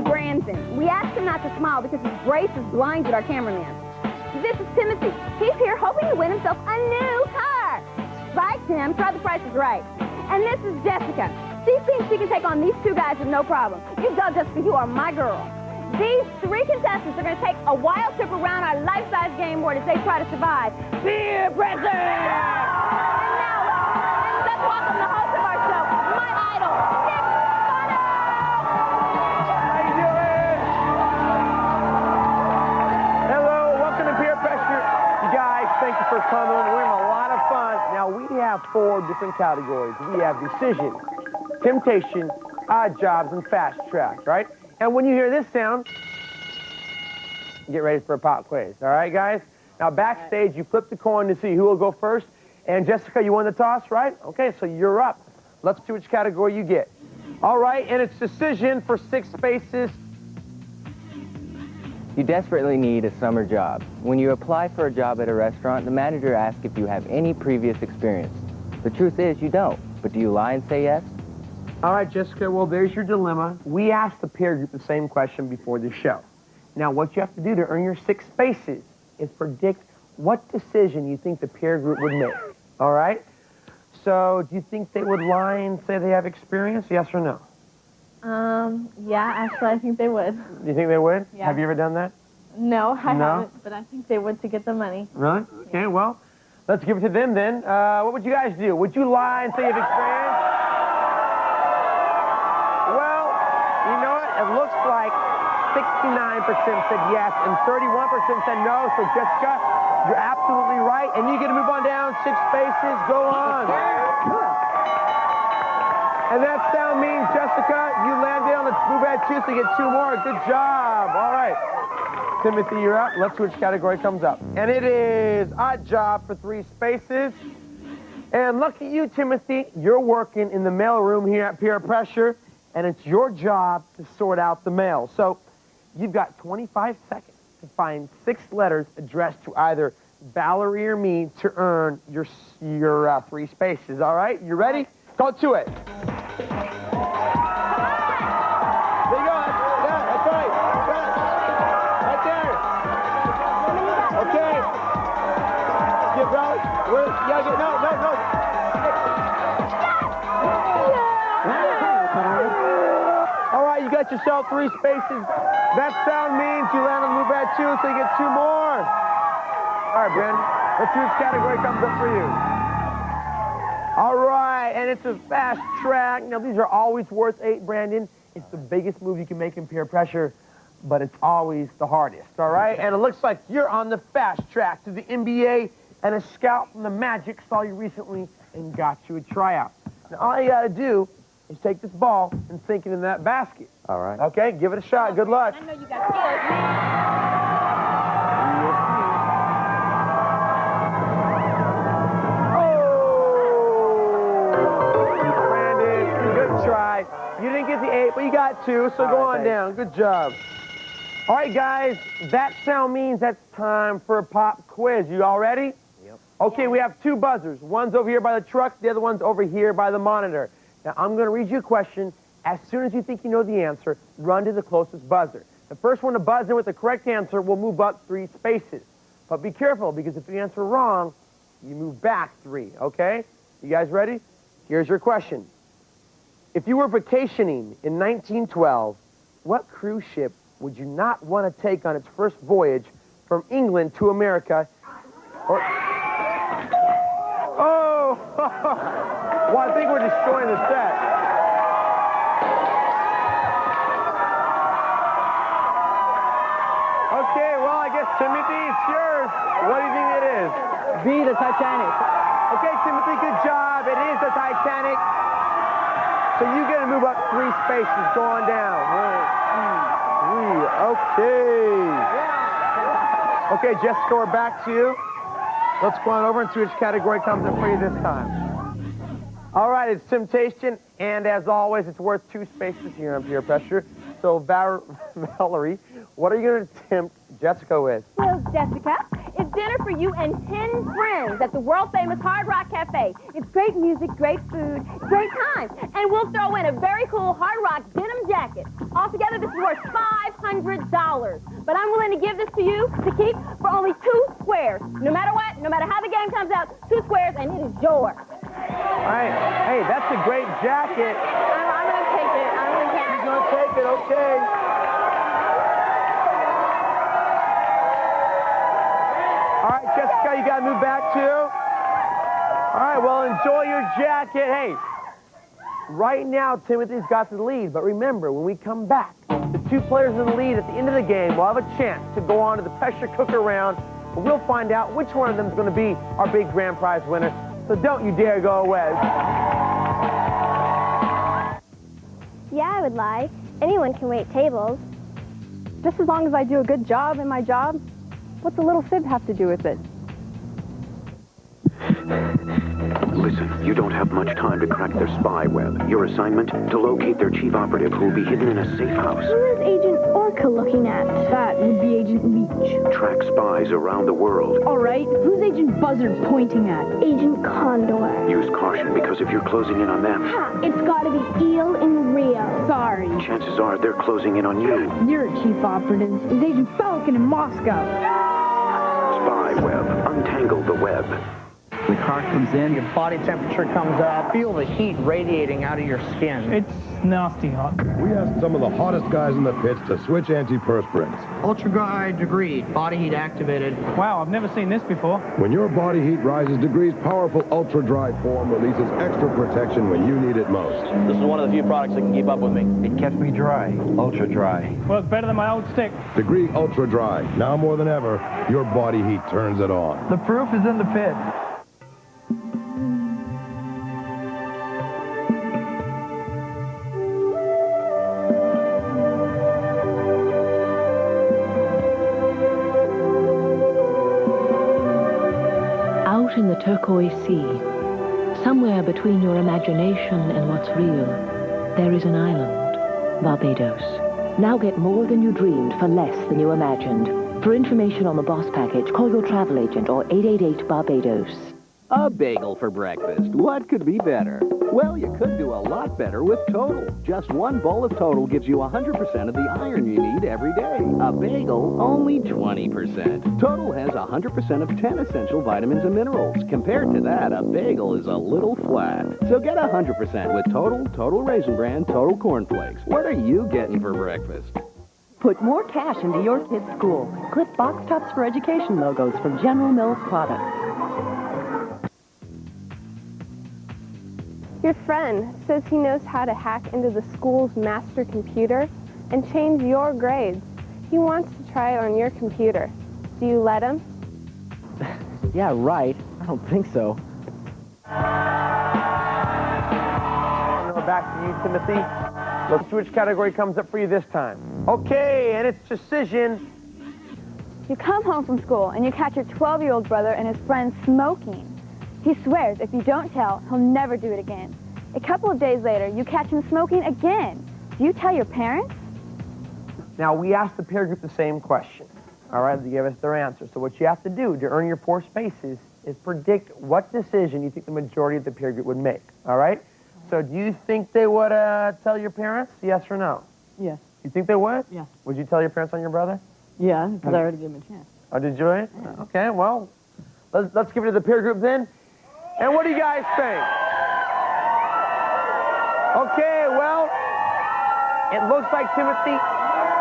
Brandon. We asked him not to smile because his braces blinded our cameraman. This is Timothy. He's here hoping to win himself a new car. Right, Tim? Try the Price is Right. And this is Jessica. She thinks she can take on these two guys with no problem. You go, Jessica. You are my girl. These three contestants are going to take a wild trip around our life-size game board as they try to survive peer pressure. And now, let's welcome the host of our show, my idol, Nick Bonner. How you doing? Hello, welcome to Peer Pressure. You guys, thank you for coming. We're having a lot of fun. Now, we have 4 different categories. We have decision, temptation, odd jobs, and fast track, right? And when you hear this sound, get ready for a pop quiz. All right, guys? Now, backstage, you flip the coin to see who will go first. And, Jessica, you won the toss, right? Okay, so you're up. Let's see which category you get. All right, and it's decision for 6 spaces. You desperately need a summer job. When you apply for a job at a restaurant, the manager asks if you have any previous experience. The truth is, you don't. But do you lie and say yes? All right, Jessica, well, there's your dilemma. We asked the peer group the same question before the show. Now, what you have to do to earn your 6 spaces is predict what decision you think the peer group would make. All right? So, do you think they would lie and say they have experience, yes or no? Yeah, actually, I think they would. Do you think they would? Yeah. Have you ever done that? No, I No? haven't, but I think they would to get the money. Really? Okay, well, let's give it to them then. What would you guys do? Would you lie and say you have experience? Well, you know what? It looks like 69% said yes and 31% said no. So, Jessica, you're absolutely right. And you get to move on down 6 spaces. Go on. And that sound means, Jessica, you landed on the move at 2, so you get 2 more. Good job. All right. Timothy, you're up. Let's see which category comes up. And it is odd job for 3 spaces. And lucky you, Timothy, you're working in the mailroom here at Peer Pressure, and it's your job to sort out the mail. So you've got 25 seconds to find 6 letters addressed to either Valerie or me to earn your 3 spaces. All right? You ready? Go to it. There you go. That's right. Right there. Okay. Get Valerie. Yeah, get, no. All right, you got yourself 3 spaces. That sound means you land on the move at 2, so you get 2 more. All right, Brandon. Let's see which category comes up for you. All right, and it's a fast track. Now, these are always worth 8, Brandon. It's the biggest move you can make in Peer Pressure, but it's always the hardest, all right? And it looks like you're on the fast track to the NBA, and a scout from the Magic saw you recently and got you a tryout. Now, all you got to do is take this ball and sink it in that basket. All right. Okay, give it a shot. Good luck. I know you got skills. You didn't get the 8, but you got 2, so go on down. Good job. All right, guys, that sound means that's time for a pop quiz. You all ready? Yep. Okay, we have 2 buzzers. One's over here by the truck, the other one's over here by the monitor. Now, I'm going to read you a question. As soon as you think you know the answer, run to the closest buzzer. The first one to buzz in with the correct answer will move up 3 spaces. But be careful, because if you answer wrong, you move back 3, okay? You guys ready? Here's your question. If you were vacationing in 1912, what cruise ship would you not want to take on its first voyage from England to America? Or... Oh! Well, I think we're destroying the set. Okay, well, I guess, Timothy, it's yours. What do you think it is? B, the Titanic. Okay, Timothy, good job. It is the Titanic. So you get to move up 3 spaces. Go on down. 1, 2, 3. Okay. Okay, Jessica, we're back to you. Let's go on over and see which category comes up for you this time. All right, it's temptation, and as always, it's worth 2 spaces here on Peer Pressure. So, Valerie, what are you going to tempt Jessica with? Well, Jessica, if dinner for you and 10 friends at the world-famous Hard Rock Cafe. It's great music, great food, great times. And we'll throw in a very cool Hard Rock denim jacket. Altogether, this is worth $500. But I'm willing to give this to you to keep for only 2 squares. No matter what, no matter how the game comes out, 2 squares, and it is yours. All right. Hey, that's a great jacket. I'm going to take it. I'm going to take it. You're going to take it, okay. All right, Jessica, you got to move back, too. All right, well, enjoy your jacket. Hey, right now, Timothy's got the lead. But remember, when we come back, the 2 players in the lead at the end of the game will have a chance to go on to the pressure cooker round. And we'll find out which one of them is going to be our big grand prize winner. So don't you dare go away. Yeah, I would lie. Anyone can wait tables. Just as long as I do a good job in my job. What's a little fib have to do with it? Listen, you don't have much time to crack their spy web. Your assignment? To locate their chief operative who will be hidden in a safe house. Who is Agent Orca looking at? That would be Agent Leech. Track spies around the world. All right, who's Agent Buzzard pointing at? Agent Condor. Use caution, because if you're closing in on them, Ha! It's gotta be Eel in Rio. Sorry. chances are they're closing in on you. Your chief operative is Agent Falcon in Moscow. Spy web. Untangle the web. The car comes in. Your body temperature comes up. Feel the heat radiating out of your skin. It's nasty hot. We asked some of the hottest guys in the pits to switch antiperspirants. Ultra dry degree, body heat activated. Wow, I've never seen this before. When your body heat rises degrees, powerful ultra dry form releases extra protection when you need it most. This is one of the few products that can keep up with me. It kept me dry, ultra dry. Worked better than my old stick. Degree ultra dry. Now more than ever, your body heat turns it on. The proof is in the pit. Out in the turquoise sea, somewhere between your imagination and what's real, there is an island, Barbados. Now get more than you dreamed for less than you imagined. For information on the Boss package, call your travel agent or 888-BARBADOS. A bagel for breakfast. What could be better? Well, you could do a lot better with Total. Just one bowl of Total gives you 100% of the iron you need every day. A bagel, only 20%. Total has 100% of 10 essential vitamins and minerals. Compared to that, a bagel is a little flat. So get 100% with Total, Total Raisin Bran, Total Corn Flakes. What are you getting for breakfast? Put more cash into your kids' school. Clip Box Tops for Education logos from General Mills products. Your friend says he knows how to hack into the school's master computer and change your grades. He wants to try it on your computer. Do you let him? Yeah, right. I don't think so. And we're back to you, Timothy. Let's see which category comes up for you this time. Okay, and it's decision. You come home from school and you catch your 12-year-old brother and his friend smoking. He swears if you don't tell, he'll never do it again. A couple of days later, you catch him smoking again. Do you tell your parents? Now, we asked the peer group the same question. All right, they gave us their answer. So what you have to do to earn your 4 spaces is predict what decision you think the majority of the peer group would make. All right? So do you think they would tell your parents? Yes or no? Yes. You think they would? Yeah. Would you tell your parents on your brother? Yeah, because I already gave him a chance. Oh, did you? Okay, well, let's give it to the peer group then. And what do you guys think? Okay, well, it looks like, Timothy,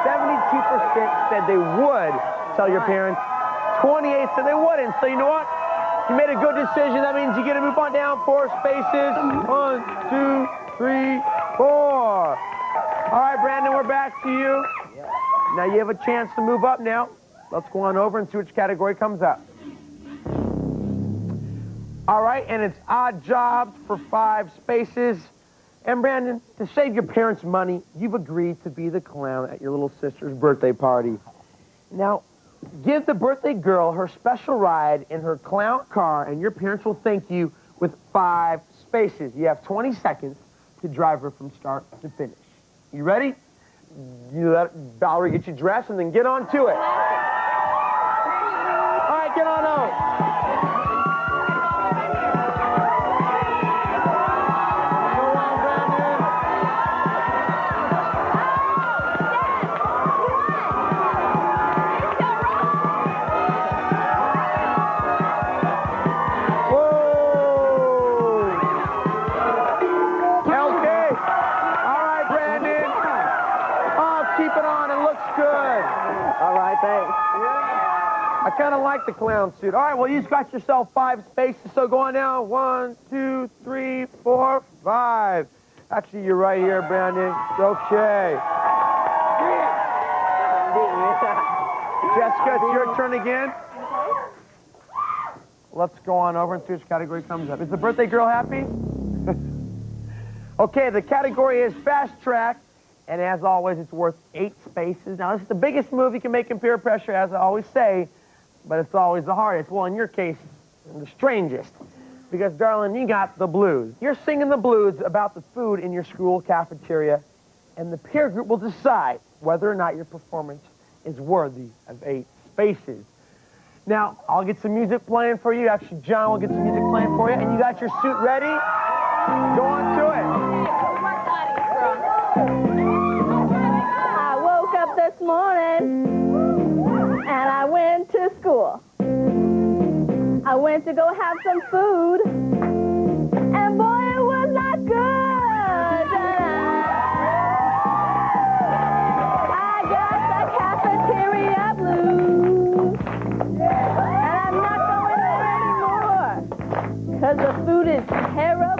72% said they would tell your parents. 28 said they wouldn't. So you know what? You made a good decision. That means you get to move on down 4 spaces. 1, 2, 3, 4. All right, Brandon, we're back to you. Now you have a chance to move up now. Let's go on over and see which category comes up. All right, and it's odd jobs for 5 spaces. And Brandon, to save your parents money, you've agreed to be the clown at your little sister's birthday party. Now, give the birthday girl her special ride in her clown car, and your parents will thank you with 5 spaces. You have 20 seconds to drive her from start to finish. You ready? You let Valerie get you dressed, and then get on to it. All right, get on up. I kind of like the clown suit. All right, well, you got yourself 5 spaces, so go on now. 1, 2, 3, 4, 5. Actually, you're right here, Brandon. Okay. Jessica, it's your turn again. Let's go on over and see which category comes up. Is the birthday girl happy? Okay, the category is Fast Track. And as always, it's worth 8 spaces. Now, this is the biggest move you can make in peer pressure, as I always say, but it's always the hardest. Well, in your case, the strangest. Because, darling, you got the blues. You're singing the blues about the food in your school cafeteria, and the peer group will decide whether or not your performance is worthy of 8 spaces. Now, I'll get some music playing for you. Actually, John will get some music playing for you. And you got your suit ready? Go on to it. I woke up this morning and I went to school. I went to go have some food, and boy, it was not good. I got the cafeteria blues, and I'm not going there anymore, because the food is terrible.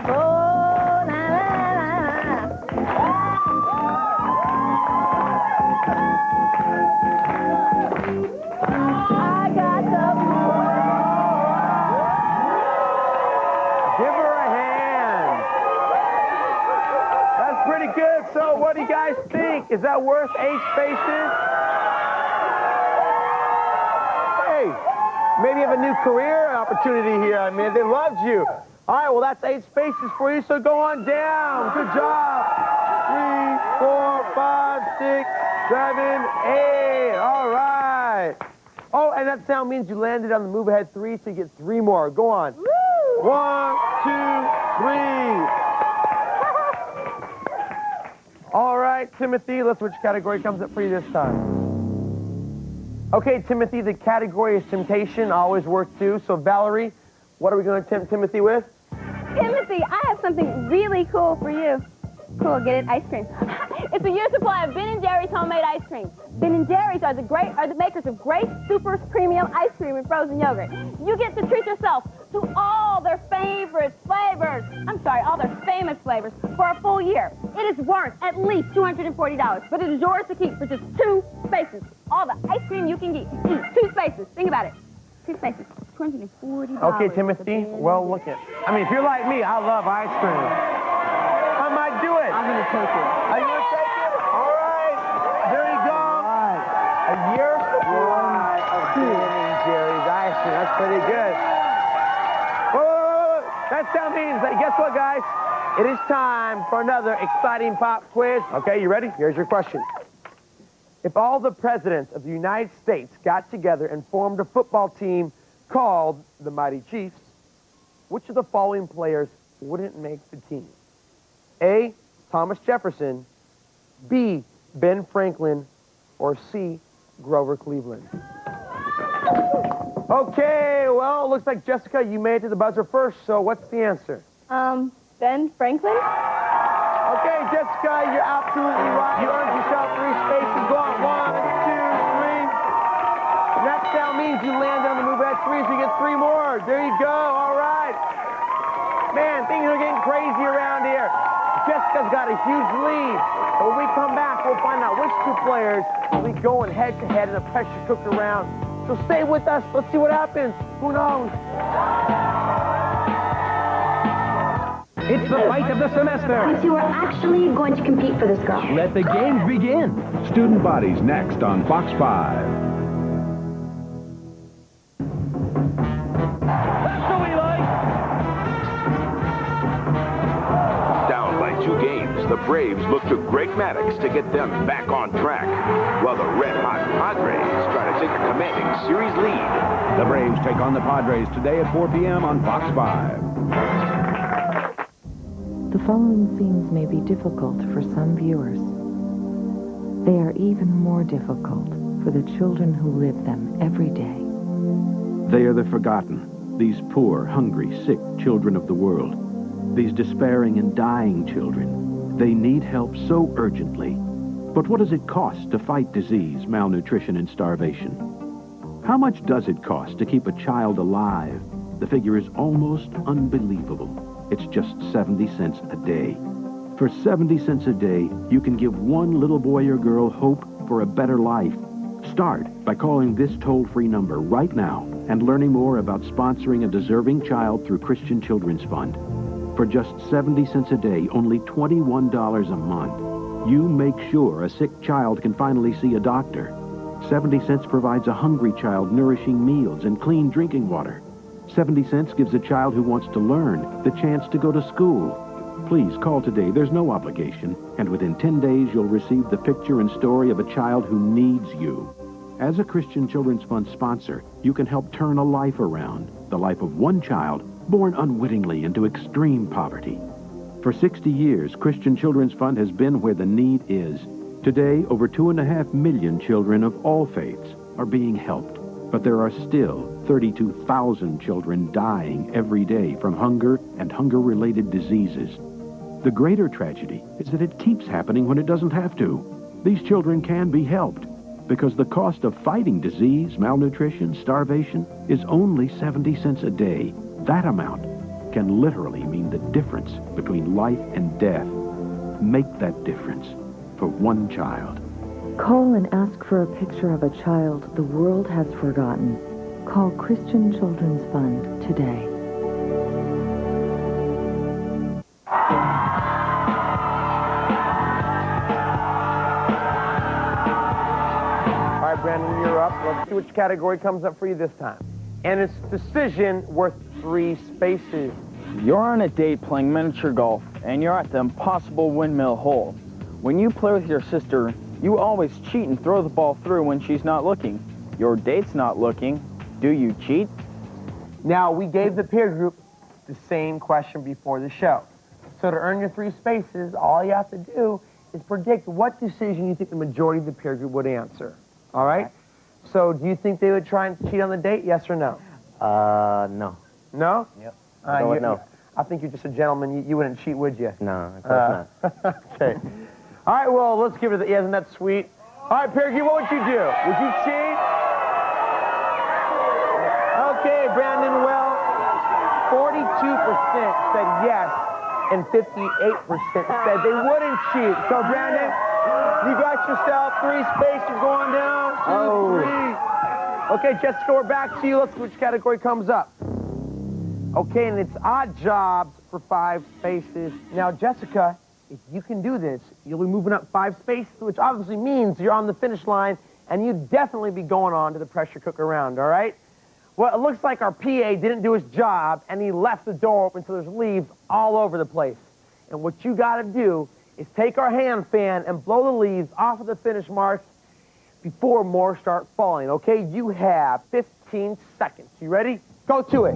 So what do you guys think? Is that worth 8 spaces? Hey, maybe you have a new career opportunity here. I mean, they loved you. All right, well, that's 8 spaces for you, so go on down. Good job. 3, 4, 5, 6, 7, 8. All right. Oh, and that sound means you landed on the move ahead 3, so you get 3 more. Go on. Woo! 1, 2, 3. All right, Timothy, let's see which category comes up for you this time. Okay, Timothy, the category is temptation, always worth 2. So, Valerie, what are we going to tempt Timothy with? Timothy, I have something really cool for you. Cool, get it? Ice cream. It's a year's supply of Ben & Jerry's homemade ice cream. Ben & Jerry's are the makers of great super premium ice cream and frozen yogurt. You get to treat yourself to all their favorite flavors. All their famous flavors for a full year. It is worth at least $240, but it is yours to keep for just 2 spaces. All the ice cream you can eat. 2 spaces. Think about it. 2 spaces. $240. Okay, Timothy. Well, look at. I mean, if you're like me, I love ice cream. I might do it. I'm going to take it. Are you going to take it? All right. There you go. A year's supply of Ben & Jerry's ice cream. That's pretty good. Whoa. That sound means that, guess what, guys? It is time for another exciting pop quiz. Okay, you ready? Here's your question. If all the presidents of the United States got together and formed a football team called the Mighty Chiefs, which of the following players wouldn't make the team? A, Thomas Jefferson, B, Ben Franklin, or C, Grover Cleveland? Okay, well, it looks like, Jessica, you made it to the buzzer first, so what's the answer? Ben Franklin? Okay, Jessica, you're absolutely right. You earned yourself 3 spaces. Go on, 1, 2, 3. And that sound means you landed on the move at 3, so you get 3 more. There you go. All right. Man, things are getting crazy around here. Jessica's got a huge lead. But when we come back, we'll find out which 2 players will be going head-to-head in a pressure cooker round. So stay with us. Let's see what happens. Who knows? It's the fight of the semester. You 2 are actually going to compete for this girl. Let the games begin. Student Bodies next on Fox 5. Down by 2 games, the Braves look to Greg Maddux to get them back on track, while the red-hot Padres try to take a commanding series lead. The Braves take on the Padres today at 4 p.m. on Fox 5. The following scenes may be difficult for some viewers. They are even more difficult for the children who live them every day. They are the forgotten, these poor, hungry, sick children of the world. These despairing and dying children. They need help so urgently. But what does it cost to fight disease, malnutrition, and starvation? How much does it cost to keep a child alive? The figure is almost unbelievable. It's just 70 cents a day. For 70 cents a day, you can give one little boy or girl hope for a better life. Start by calling this toll-free number right now and learning more about sponsoring a deserving child through Christian Children's Fund. For just 70 cents a day, only $21 a month, you make sure a sick child can finally see a doctor. 70 cents provides a hungry child nourishing meals and clean drinking water. 70 cents gives a child who wants to learn the chance to go to school. Please call today. There's no obligation. And within 10 days, you'll receive the picture and story of a child who needs you. As a Christian Children's Fund sponsor, you can help turn a life around. The life of one child born unwittingly into extreme poverty. For 60 years, Christian Children's Fund has been where the need is. Today, over 2.5 million children of all faiths are being helped. But there are still 32,000 children dying every day from hunger and hunger-related diseases. The greater tragedy is that it keeps happening when it doesn't have to. These children can be helped because the cost of fighting disease, malnutrition, starvation is only 70 cents a day. That amount can literally mean the difference between life and death. Make that difference for one child. Call and ask for a picture of a child the world has forgotten. Call Christian Children's Fund today. All right, Brandon, you're up. Let's see which category comes up for you this time. And it's decision worth 3 spaces. You're on a date playing miniature golf, and you're at the impossible windmill hole. When you play with your sister, you always cheat and throw the ball through when she's not looking. Your date's not looking. Do you cheat? Now, we gave the peer group the same question before the show. So to earn your 3 spaces, all you have to do is predict what decision you think the majority of the peer group would answer. All right? So do you think they would try and cheat on the date, yes or no? No. No? Yep. No. I think you're just a gentleman. You wouldn't cheat, would you? No, of course not. Okay. All right, well, let's give it the... Isn't that sweet? All right, peer group, what would you do? Would you cheat? Okay, Brandon, well, 42% said yes, and 58% said they wouldn't cheat. So, Brandon, you got yourself 3 spaces going down. 2, 3. Okay, Jessica, we're back to you. Let's see which category comes up. Okay, and it's odd jobs for 5 spaces. Now, Jessica, if you can do this, you'll be moving up 5 spaces, which obviously means you're on the finish line, and you'd definitely be going on to the pressure cooker round, all right? Well, it looks like our PA didn't do his job, and he left the door open so there's leaves all over the place. And what you got to do is take our hand fan and blow the leaves off of the finish marks before more start falling, okay? You have 15 seconds. You ready? Go to it.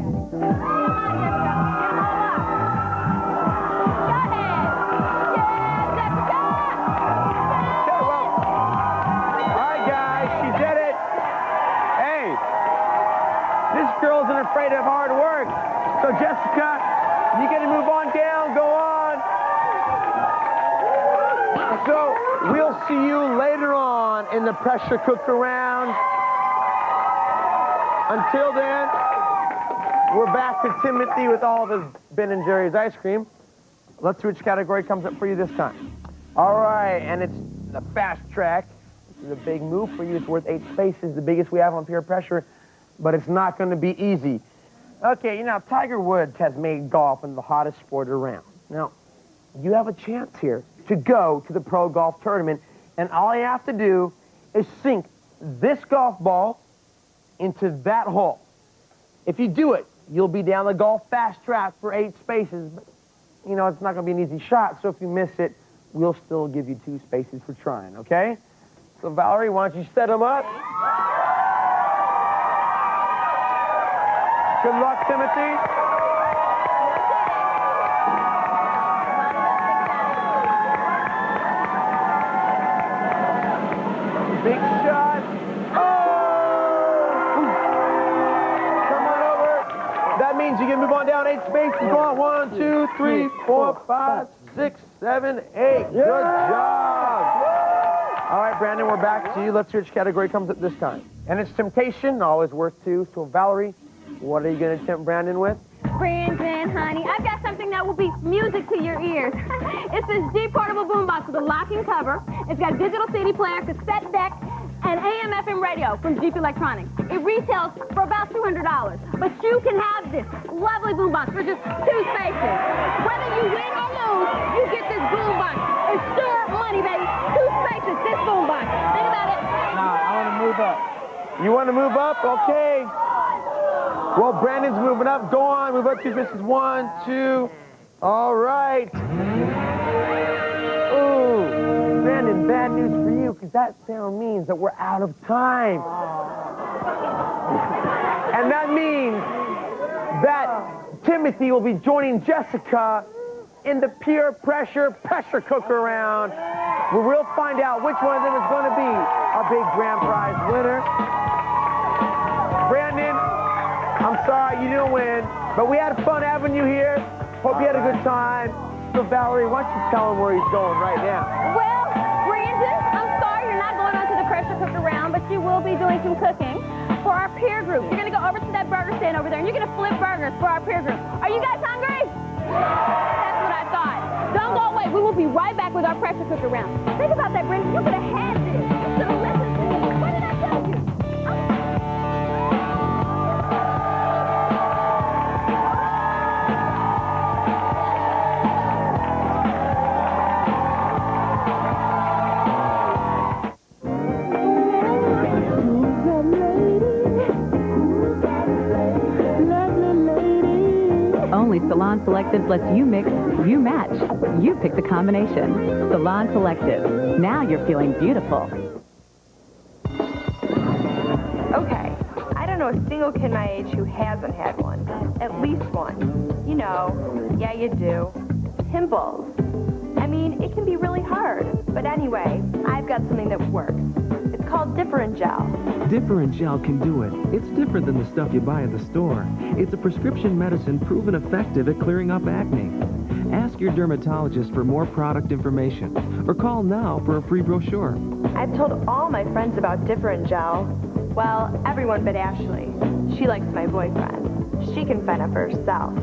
Girl isn't afraid of hard work. So, Jessica, you got to move on down. Go on. So, we'll see you later on in the pressure cooker round. Until then, we're back to Timothy with all of his Ben & Jerry's ice cream. Let's see which category comes up for you this time. All right, and it's the fast track. This is a big move for you. It's worth 8 spaces, the biggest we have on peer pressure. But it's not going to be easy. Okay, you know, Tiger Woods has made golf into the hottest sport around. Now, you have a chance here to go to the pro golf tournament, and all you have to do is sink this golf ball into that hole. If you do it, you'll be down the golf fast track for 8 spaces. But, you know, it's not going to be an easy shot, so if you miss it, we'll still give you 2 spaces for trying, okay? So, Valerie, why don't you set them up? Good luck, Timothy. Big shot. Oh! Come on over. That means you can move on down 8 spaces. Go on. 1, 2, 3, 4, 5, 6, 7, 8. Good job. All right, Brandon, we're back to you. Let's see which category comes up this time. And it's temptation, always worth 2. So, Valerie, what are you going to tempt Brandon with? Brandon, honey, I've got something that will be music to your ears. It's this Jeep portable boombox with a locking cover. It's got digital CD player, cassette deck, and AM/FM radio from Jeep Electronics. It retails for about $200, but you can have this lovely boombox for just 2 spaces. Whether you win or lose, you get this boombox. It's sure money, baby. 2 spaces, this boombox. Think about it. Nah, I want to move up. You want to move up? Okay. Well, Brandon's moving up. Go on. Move up 2 spaces. 1, 2. All right. Ooh, Brandon, bad news for you, because that sound means that we're out of time. And that means that Timothy will be joining Jessica in the peer pressure cooker round, where we'll find out which one of them is going to be our big grand prize winner. Brandon, I'm sorry you didn't win, but we had fun having you here. Hope you had a good time. So, Valerie, why don't you tell him where he's going right now? Well, Brandon, I'm sorry you're not going on to the pressure cooker round, but you will be doing some cooking for our peer group. You're going to go over to that burger stand over there, and you're going to flip burgers for our peer group. Are you guys hungry? That's what I thought. Don't go away. We will be right back with our pressure cooker round. Think about that, Brandon. You could have had this. You should have listened to me. What did I tell you? Only Salon Selectives lets you mix, you match. You pick the combination. Salon Selectives. Now you're feeling beautiful. Okay, I don't know a single kid my age who hasn't had one. At least one. You know, yeah, you do. Pimples. I mean, it can be really hard. But anyway, I've got something that works. It's called Different Gel. Different Gel can do it. It's different than the stuff you buy at the store. It's a prescription medicine proven effective at clearing up acne. Ask your dermatologist for more product information, or call now for a free brochure. I've told all my friends about Different Gel. Well, everyone but Ashley. She likes my boyfriend. She can fend up for herself.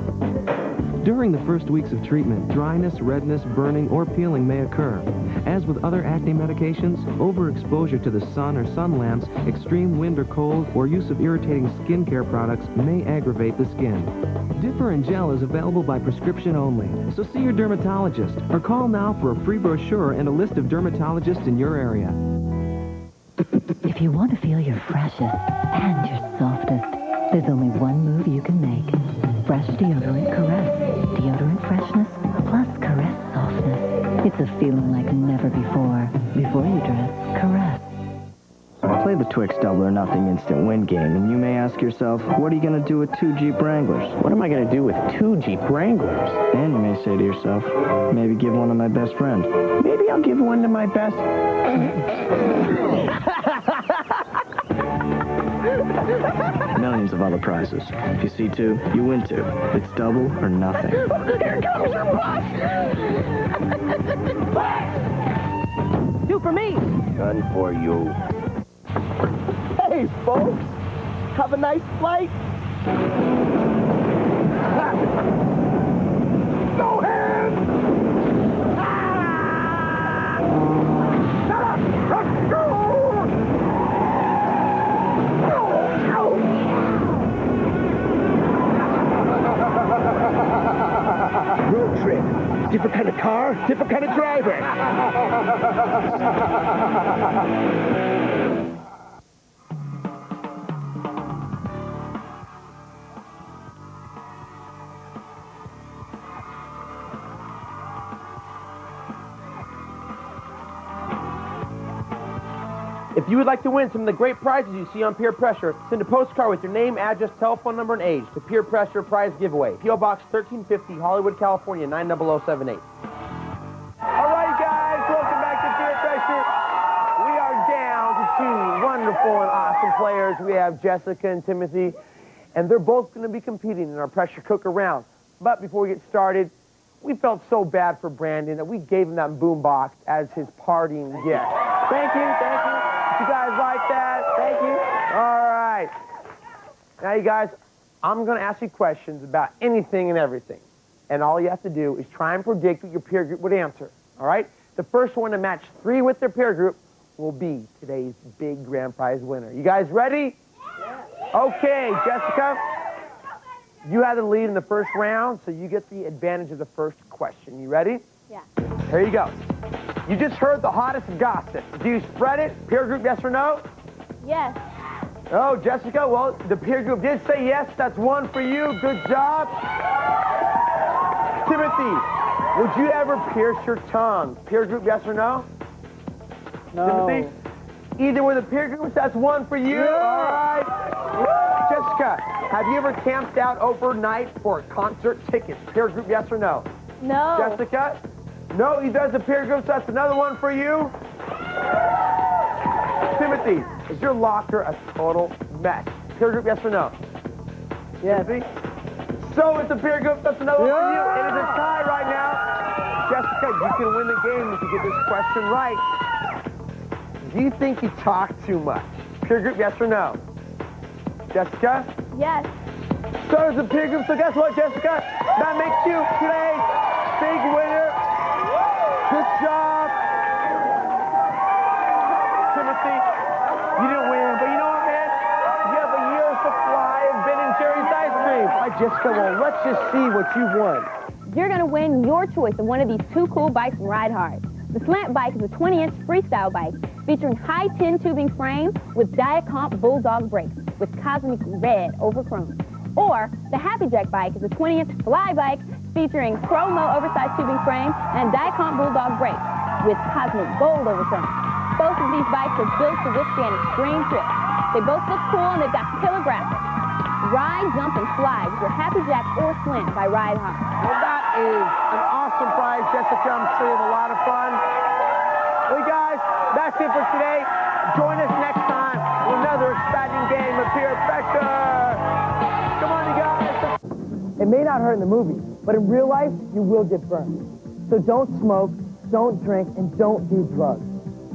During the first weeks of treatment, dryness, redness, burning, or peeling may occur. As with other acne medications, overexposure to the sun or sun lamps, extreme wind or cold, or use of irritating skincare products may aggravate the skin. Different Gel is available by prescription only, so see your dermatologist, or call now for a free brochure and a list of dermatologists in your area. If you want to feel your freshest and your softest, there's only one move you can make. Fresh deodorant Caress. Deodorant freshness plus caress softness. It's a feeling like never before. Before you dress, caress. Play the Twix Double or Nothing instant win game, and you may ask yourself, what are you going to do with 2 Jeep Wranglers? What am I going to do with 2 Jeep Wranglers? And you may say to yourself, maybe give one to my best friend. Maybe I'll give one to my best... Millions of other prizes. If you see 2, you win 2. It's double or nothing. Here comes your bus! 2 for me. Gun for you. Hey, folks. Have a nice flight. No hands! Road trip. Different kind of car, different kind of driver. If you would like to win some of the great prizes you see on Peer Pressure, send a postcard with your name, address, telephone number, and age to Peer Pressure Prize Giveaway. P.O. Box 1350, Hollywood, California, 90078. All right, guys, welcome back to Peer Pressure. We are down to two wonderful and awesome players. We have Jessica and Timothy, and they're both going to be competing in our pressure cooker round. But before we get started, we felt so bad for Brandon that we gave him that boom box as his parting gift. Thank you, thank you. You guys like that? Thank you. All right. Now, you guys, I'm going to ask you questions about anything and everything. And all you have to do is try and predict what your peer group would answer. All right? The first one to match 3 with their peer group will be today's big grand prize winner. You guys ready? Yeah. Okay, Jessica, you have the lead in the first round, so you get the advantage of the first question. You ready? Yeah. Here you go. You just heard the hottest gossip. Do you spread it? Peer group, yes or no? Yes. Oh, Jessica, well, the peer group did say yes. That's 1 for you. Good job. Timothy, would you ever pierce your tongue? Peer group, yes or no? No. Timothy? Either with the peer groups, that's 1 for you. Yeah. All right. Jessica, have you ever camped out overnight for concert tickets? Peer group, yes or no? No. Jessica? No, he does the peer group, so that's another 1 for you. Timothy, is your locker a total mess? Peer group, yes or no? Yes. Timothy? So it's a peer group, that's another 1 for you. It is a tie right now. Jessica, you can win the game if you get this question right. Do you think you talk too much? Peer group, yes or no? Jessica? Yes. So does the peer group, so guess what, Jessica? That makes you today's big winner. Good job. Timothy, you didn't win, but you know what, man? You have a year's supply of Ben & Jerry's ice cream. All right, Jessica, well, let's just see what you won. You're going to win your choice of one of these 2 cool bikes from Ride Hard. The Slant Bike is a 20-inch freestyle bike featuring high tin tubing frame with Diacomp Bulldog brakes with cosmic red over chrome. Or the Happy Jack Bike is a 20-inch fly bike featuring chromo oversized tubing frame and Diacomp Bulldog brakes with cosmic gold over chrome. Both of these bikes are built to withstand extreme trips. They both look cool and they've got killer graphics. Ride, jump, and fly with your Happy Jack or Slant by Ride Hard. Well, that is an awesome prize, Jessica. I'm sure you have a lot of fun. Well, guys, that's it for today. Join us next time for another exciting game of Peer Pressure. Come on, you guys. It may not hurt in the movie, but in real life, you will get burned. So don't smoke, don't drink, and don't do drugs.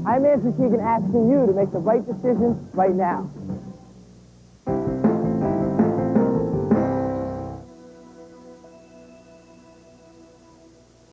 I'm Andrew Keegan asking you to make the right decision right now.